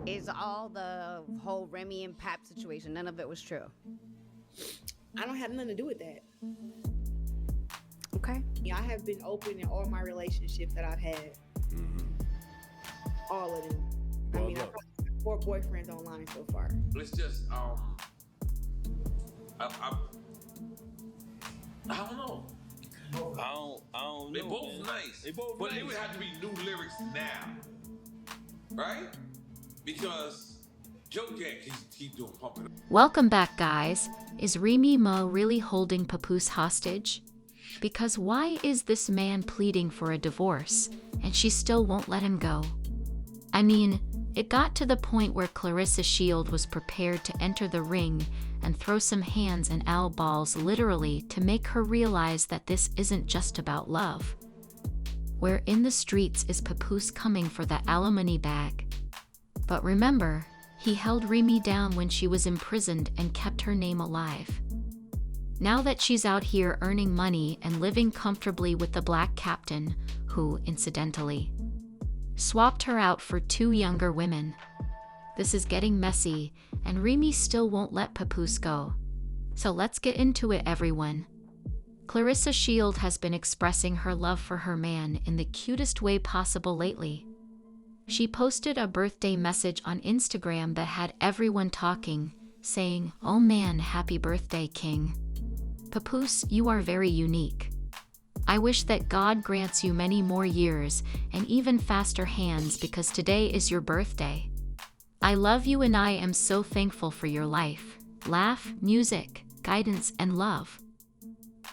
is all the whole Remy and Pap situation. None of it was true. I don't have nothing to do with that. Okay. I have been open in all my relationships that I've had. All of them. Well, I mean, I've probably had 4 boyfriends online so far. Let's just I don't know. I don't They're know, both man. nice. They both but nice. It would have to be new lyrics now. Right? Because Joe can't keep doing pumping. Welcome back, guys. Is Remy Ma really holding Papoose hostage? Because why is this man pleading for a divorce, and she still won't let him go? I mean, it got to the point where Claressa Shields was prepared to enter the ring and throw some hands and balls literally to make her realize that this isn't just about love. Where in the streets is Papoose coming for that ALIMONY bag? But remember, he held Remy down when she was imprisoned and kept her name alive. Now that she's out here earning money and living comfortably with the black captain, who, incidentally, swapped her out for 2 younger women. This is getting messy, and Remy still won't let Papoose go. So let's get into it, everyone. Claressa Shields has been expressing her love for her man in the cutest way possible lately. She posted a birthday message on Instagram that had everyone talking, saying, "Oh man, happy birthday, king. Papoose, you are very unique. I wish that God grants you many more years and even faster hands because today is your birthday. I love you and I am so thankful for your life, laugh, music, guidance, and love."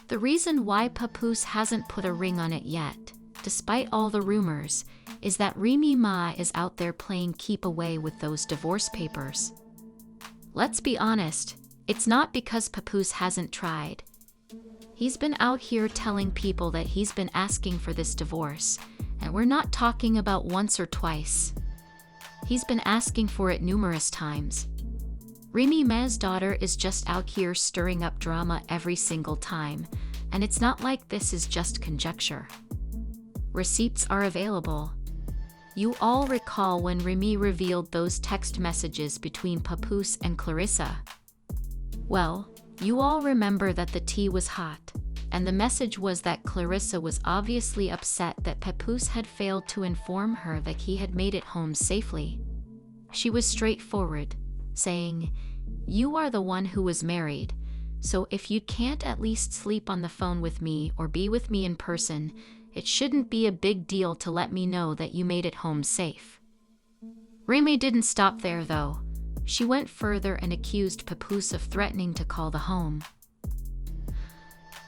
The reason why Papoose hasn't put a ring on it yet, despite all the rumors, is that Remy Ma is out there playing keep away with those divorce papers. Let's be honest, it's not because Papoose hasn't tried. He's been out here telling people that he's been asking for this divorce, and we're not talking about once or twice. He's been asking for it numerous times. Remy Ma's daughter is just out here stirring up drama every single time, and it's not like this is just conjecture. Receipts are available. You all recall when Remy revealed those text messages between Papoose and Claressa. Well, you all remember that the tea was hot, and the message was that Claressa was obviously upset that Papoose had failed to inform her that he had made it home safely. She was straightforward, saying, "You are the one who was married, so if you can't at least sleep on the phone with me or be with me in person, it shouldn't be a big deal to let me know that you made it home safe." Remy didn't stop there though. She went further and accused Papoose of threatening to call the home.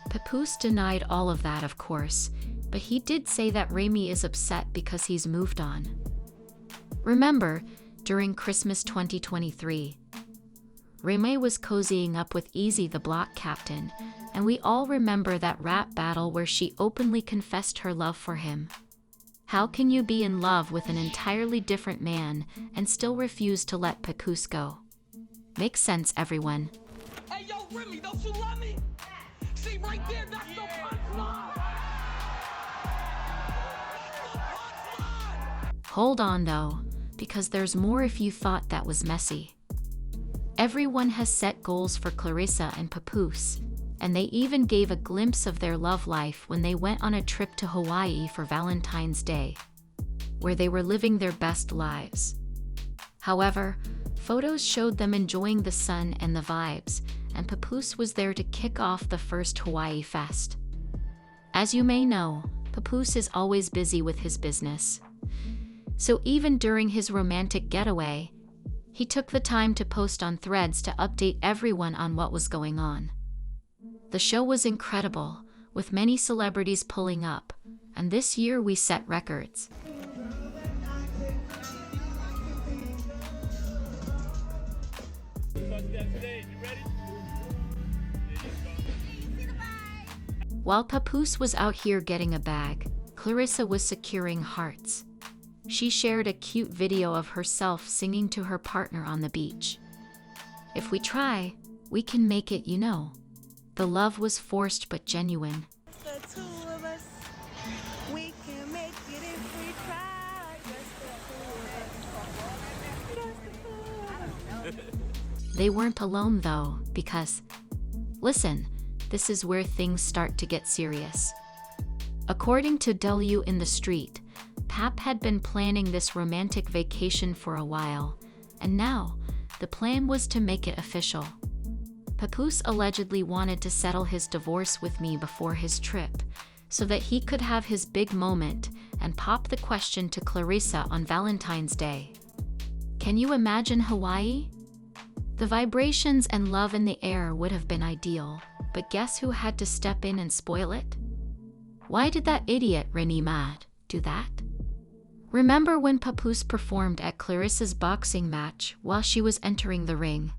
Papoose denied all of that, of course, but he did say that Remy is upset because he's moved on. Remember, during Christmas 2023, Remy was cozying up with Easy the Block Captain, and we all remember that rap battle where she openly confessed her love for him. How can you be in love with an entirely different man and still refuse to let Papoose go? Makes sense, everyone. Hey, yo, Remy, don't you love me? See, right there, that's the punchline. Hold on, though, because there's more if you thought that was messy. Everyone has set goals for Claressa and Papoose, and they even gave a glimpse of their love life when they went on a trip to Hawaii for Valentine's Day, where they were living their best lives. However, photos showed them enjoying the sun and the vibes, and Papoose was there to kick off the first Hawaii Fest. As you may know, Papoose is always busy with his business. So even during his romantic getaway, he took the time to post on Threads to update everyone on what was going on. The show was incredible, with many celebrities pulling up, and this year we set records. While Papoose was out here getting a bag, Claressa was securing hearts. She shared a cute video of herself singing to her partner on the beach. If we try, we can make it, you know. The love was forced but genuine. The two of us, we can make it if we try. Just the two of us. Just They weren't alone though, because, listen, this is where things start to get serious. According to W in the Street, Pap had been planning this romantic vacation for a while, and now, the plan was to make it official. Papoose allegedly wanted to settle his divorce with me before his trip, so that he could have his big moment and pop the question to Claressa on Valentine's Day. Can you imagine Hawaii? The vibrations and love in the air would have been ideal, but guess who had to step in and spoil it? Why did that idiot Remy Ma do that? Remember when Papoose performed at Claressa's boxing match while she was entering the ring?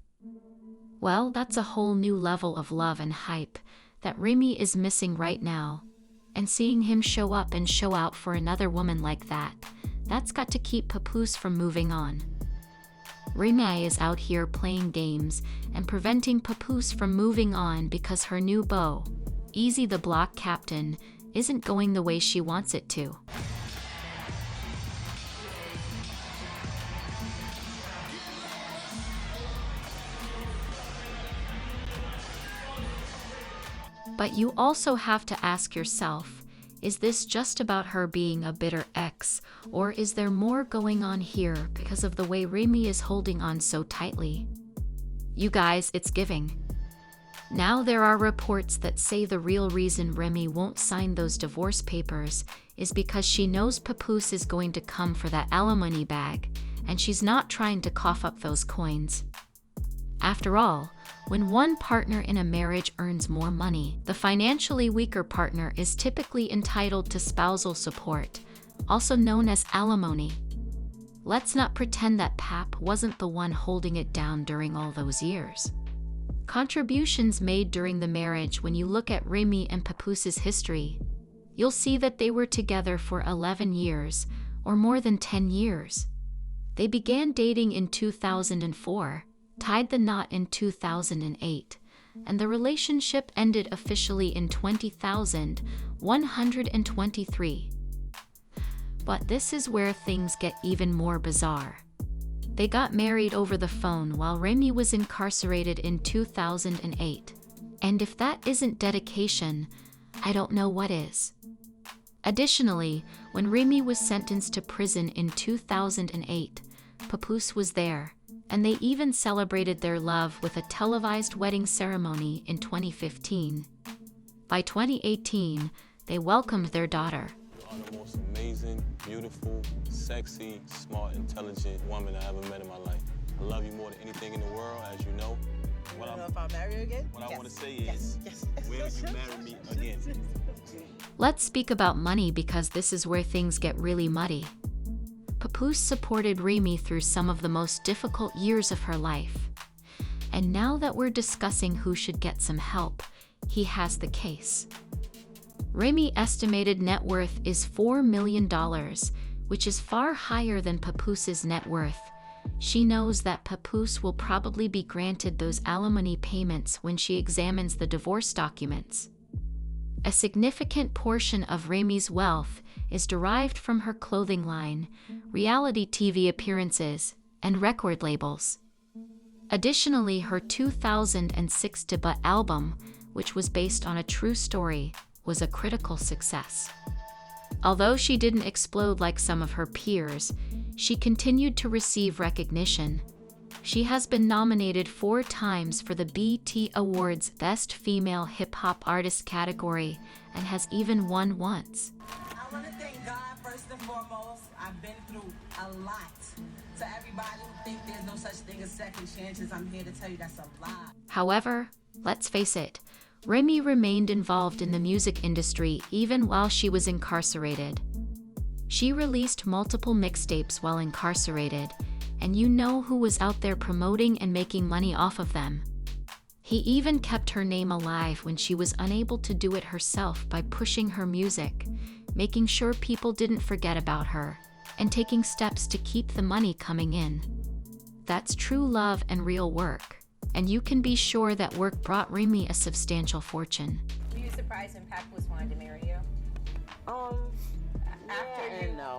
Well, that's a whole new level of love and hype that Remy is missing right now. And seeing him show up and show out for another woman like that, that's got to keep Papoose from moving on. Remy is out here playing games and preventing Papoose from moving on because her new beau, Easy the Block Captain, isn't going the way she wants it to. But you also have to ask yourself, is this just about her being a bitter ex, or is there more going on here because of the way Remy is holding on so tightly? You guys, it's giving. Now there are reports that say the real reason Remy won't sign those divorce papers is because she knows Papoose is going to come for that alimony bag, and she's not trying to cough up those coins. After all, when one partner in a marriage earns more money, the financially weaker partner is typically entitled to spousal support, also known as alimony. Let's not pretend that Pap wasn't the one holding it down during all those years. Contributions made during the marriage. When you look at Remy and Papoose's history, you'll see that they were together for 11 years, or more than 10 years. They began dating in 2004, tied the knot in 2008, and the relationship ended officially in 20,123. But this is where things get even more bizarre. They got married over the phone while Remy was incarcerated in 2008. And if that isn't dedication, I don't know what is. Additionally, when Remy was sentenced to prison in 2008, Papoose was there, and they even celebrated their love with a televised wedding ceremony in 2015. By 2018, they welcomed their daughter. You are the most amazing, beautiful, sexy, smart, intelligent woman I ever met in my life. I love you more than anything in the world, as you know. I don't know if I'll marry you again. What I want to say is, will you marry me again? Let's speak about money because this is where things get really muddy. Papoose supported Remy through some of the most difficult years of her life. And now that we're discussing who should get some help, he has the case. Remy's estimated net worth is $4 million, which is far higher than Papoose's net worth. She knows that Papoose will probably be granted those alimony payments when she examines the divorce documents. A significant portion of Remy's wealth is derived from her clothing line, reality TV appearances, and record labels. Additionally, her 2006 debut album, which was based on a true story, was a critical success. Although she didn't explode like some of her peers, she continued to receive recognition. She has been nominated 4 times for the BET Awards Best Female Hip Hop Artist category and has even won once. I want to thank God first and foremost. I've been through a lot. To everybody who think there's no such thing as second chances, I'm here to tell you that's a lie. However, let's face it, Remy remained involved in the music industry even while she was incarcerated. She released multiple mixtapes while incarcerated, and you know who was out there promoting and making money off of them. He even kept her name alive when she was unable to do it herself by pushing her music, making sure people didn't forget about her, and taking steps to keep the money coming in. That's true love and real work, and you can be sure that work brought Remy a substantial fortune. Were you surprised when Papoose wanted to marry you?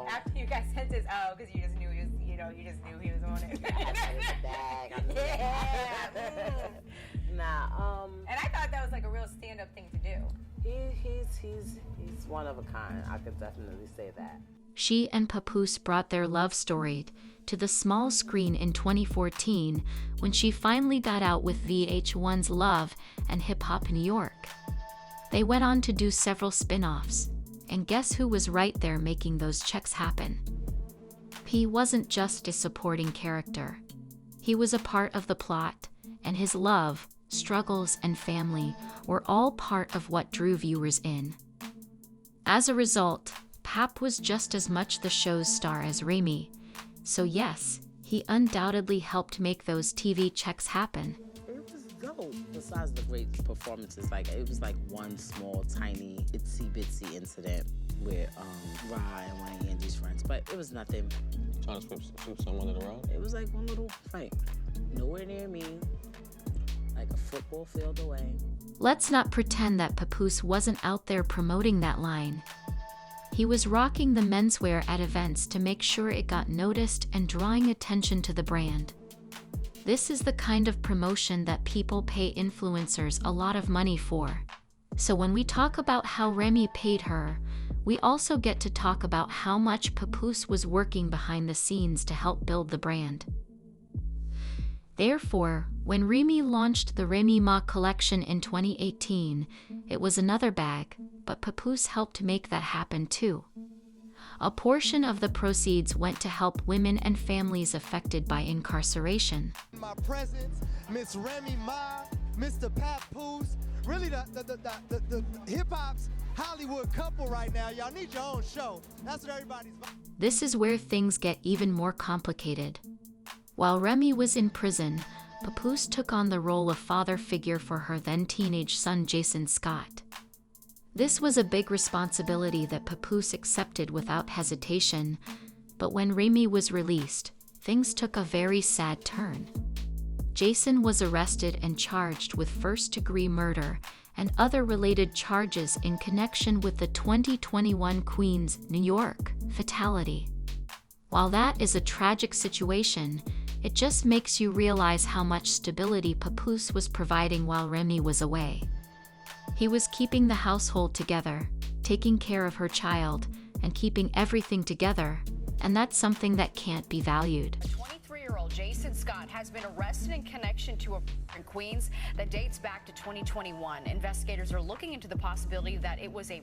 After you got sentenced, because you just knew he was, you just knew he was on it. up thing to do. He's one of a kind. I could definitely say that. She and Papoose brought their love story to the small screen in 2014 when she finally got out with VH1's Love and Hip Hop New York. They went on to do several spin-offs, and guess who was right there making those checks happen? He wasn't just a supporting character. He was a part of the plot, and his love, struggles, and family were all part of what drew viewers in. As a result, Pap was just as much the show's star as Remy. So yes, he undoubtedly helped make those TV checks happen. It was dope. Besides the great performances, it was one small, tiny, itsy-bitsy incident with Rye and one of Angie's friends, but it was nothing. Trying to sweep someone under the rug? It was one little fight. Nowhere near me, a football field away. Let's not pretend that Papoose wasn't out there promoting that line. He was rocking the menswear at events to make sure it got noticed and drawing attention to the brand. This is the kind of promotion that people pay influencers a lot of money for. So when we talk about how Remy paid her, we also get to talk about how much Papoose was working behind the scenes to help build the brand. Therefore, when Remy launched the Remy Ma collection in 2018, it was another bag, but Papoose helped make that happen too. A portion of the proceeds went to help women and families affected by incarceration. My presence, Miss Remy Ma, Mr. Papoose, really the hip-hop's Hollywood couple right now. Y'all need your own show. That's what everybody's... This is where things get even more complicated. While Remy was in prison, Papoose took on the role of father figure for her then-teenage son Jason Scott. This was a big responsibility that Papoose accepted without hesitation, but when Remy was released, things took a very sad turn. Jason was arrested and charged with first-degree murder and other related charges in connection with the 2021 Queens, New York, fatality. While that is a tragic situation, it just makes you realize how much stability Papoose was providing while Remy was away. He was keeping the household together, taking care of her child, and keeping everything together, and that's something that can't be valued. 23-year-old Jason Scott has been arrested in connection to a in Queens that dates back to 2021. Investigators are looking into the possibility that it was a...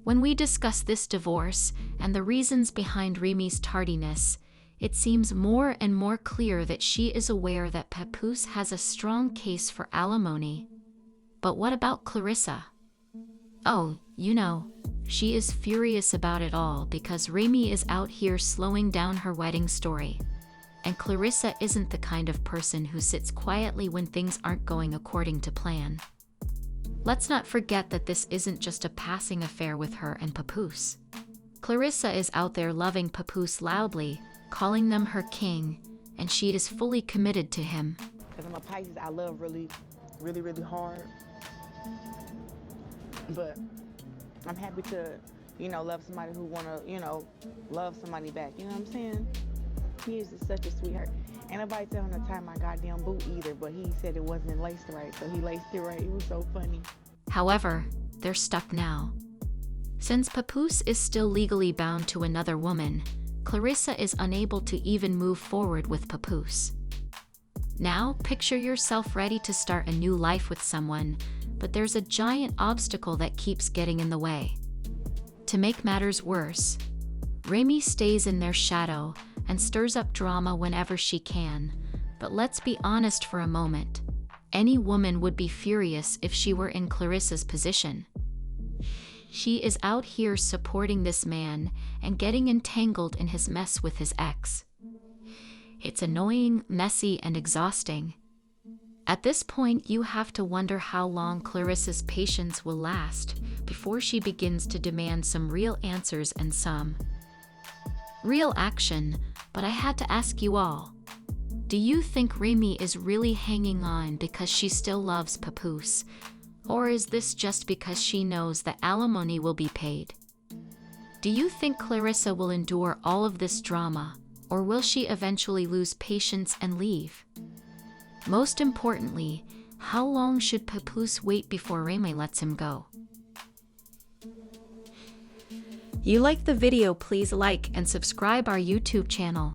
When we discuss this divorce and the reasons behind Remy's tardiness, it seems more and more clear that she is aware that Papoose has a strong case for alimony. But what about Claressa? Oh, she is furious about it all because Remy is out here slowing down her wedding story. And Claressa isn't the kind of person who sits quietly when things aren't going according to plan. Let's not forget that this isn't just a passing affair with her and Papoose. Claressa is out there loving Papoose loudly, calling them her king, and she is fully committed to him. Because I'm a Pisces, I love really, really, really hard. But I'm happy to, love somebody who want to, love somebody back. You know what I'm saying? He is just such a sweetheart. Ain't nobody tell him to tie my goddamn boot either, but he said it wasn't laced right, so he laced it right. It was so funny. However, they're stuck now. Since Papoose is still legally bound to another woman, Claressa is unable to even move forward with Papoose. Now, picture yourself ready to start a new life with someone, but there's a giant obstacle that keeps getting in the way. To make matters worse, Remy stays in their shadow and stirs up drama whenever she can, but let's be honest for a moment. Any woman would be furious if she were in Claressa's position. She is out here supporting this man and getting entangled in his mess with his ex. It's annoying, messy, and exhausting. At this point, you have to wonder how long Claressa's patience will last before she begins to demand some real answers and some real action. But I had to ask you all, do you think Remy is really hanging on because she still loves Papoose? Or is this just because she knows that alimony will be paid? Do you think Claressa will endure all of this drama, or will she eventually lose patience and leave? Most importantly, How long should Papoose wait before Remy lets him go? You like the video, please like and subscribe our YouTube channel.